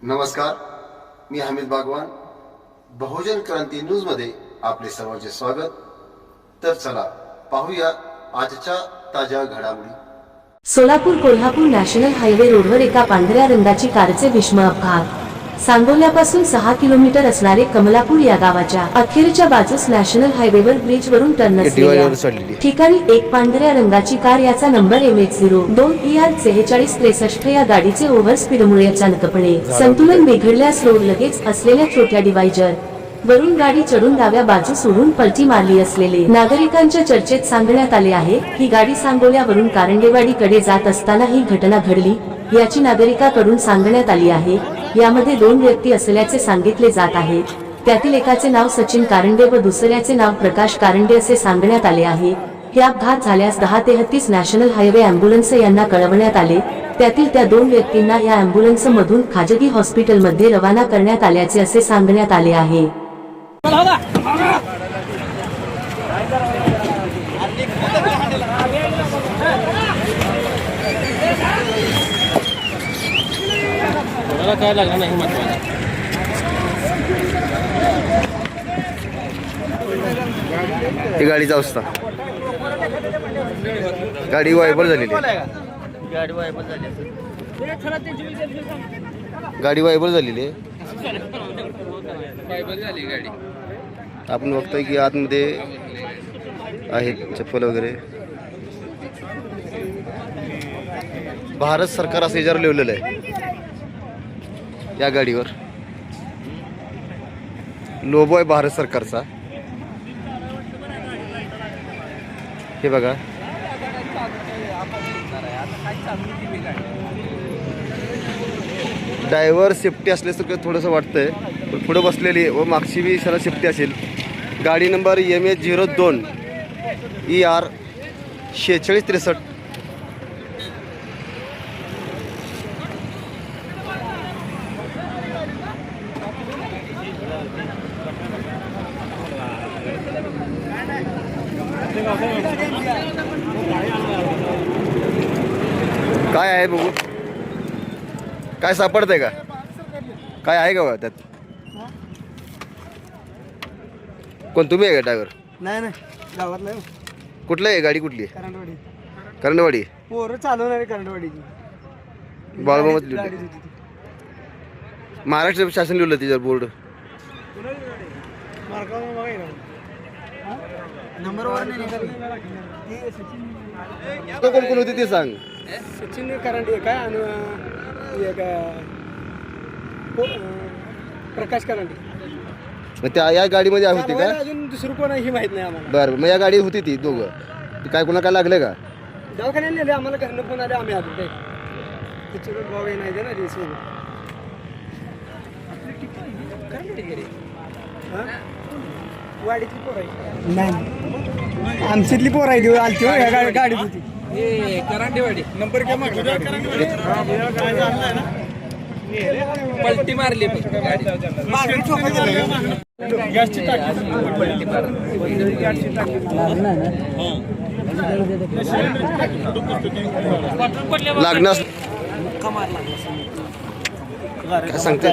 नमस्कार, मी हमीद बागवान. बहुजन क्रांती न्यूज मध्ये आपले सर्वांचे स्वागत. तर चला पाहूया आजच्या ताज्या घडामोडी. सोलापूर कोल्हापूर नॅशनल हायवे रोडवर एका पांढऱ्या रंगाची कारचे भीषण अपघात. सांगोल्यापासून 6 किलोमीटर असणारे कमलापूर या गावाच्या अखेरच्या बाजूस नॅशनल हायवेवर ब्रिजवरून टर्न असलेल्या ठिकाणी एक पांढऱ्या रंगाची कार याचा नंबर MH02ER 4663 या गाडीचे ओव्हर स्पीडमुळे अचानकपणे संतुलन बिघडल्यास रोड लगेच असलेल्या छोट्या डिवायडर वरून गाडी चढून डाव्या बाजूस उडून पलटी मारली असलेले नागरिकांच्या चर्चेत सांगण्यात आले आहे. ही गाडी सांगोल्यावरून कारंडेवाडीकडे जात असताना ही घटना घडली याची नागरिकांकडून सांगण्यात आली आहे. यामध्ये 2 व्यक्ती असल्याचे सांगितले जात आहे. त्यातील एकाचे नाव सचिन कारंडे व दुसऱ्याचे नाव प्रकाश कारंडे असे सांगण्यात आले आहे. हे अपघात झाल्यास 1033 नॅशनल हायवे अँब्युलन्स यांना कळवण्यात आले. त्यातील त्या 2 व्यक्तींना या अँब्युलन्स मधून खाजगी हॉस्पिटलमध्ये रवाना करण्यात आल्याचे असे सांगण्यात आले आहे. काय लागलं नाही महत्वाचं. ही गाडीचा अवस्था, गाडी वायबर झालेली आहे. गाडी वायबर झालेली आहे. गाडी आपण बघतोय की आतमध्ये आहेत चप्पल वगैरे. भारत सरकार असं याच्यावर लिहिलेलं आहे या गाडीवर. लोगो आहे भारत सरकारचा. हे बघा, ड्रायव्हर सेफ्टी असल्यासारखं थोडंसं वाटतंय, पण पुढे बसलेली व मागची बी सर सेफ्टी असेल. गाडी नंबर MH02ER 4663. काय आहे बघू, काय सापडतंय का, काय आहे का त्यात? कोण तुम्ही आहे का ड्रायव्हर? नाही नाही, गावात नाही. कुठलं आहे गाडी? कुठली आहे? करंटवाडी. करंडवाडी. पोरं चालवणारी करंटवाडीची. बाळमामात लिहिलं, महाराष्ट्र शासन लिहिलं त्याच्यावर बोर्ड. नंबर वन कोण कोण होती ते सांग. सचिन करंटे काय आणि एक प्रकाश करंटे. मग त्या या गाडीमध्ये होती का? अजून दुसरं कोण आहे ही माहित नाही आम्हाला. बरं, मग या गाडी होती ती दोघं. काय कोणा काय लागले का? दवाखान्यात नेले आम्हाला, घरनं फोन आले, आम्ही आलो काय तिच्याकडे भाव नाही दे ना ते सोबत. वाडीतली पोर आहे? नाही, आमच्यातली पोर आहे. आलती गाडीत होती. करांडेवाडी नंबर काय पलटी मारली लागणार काय सांगते?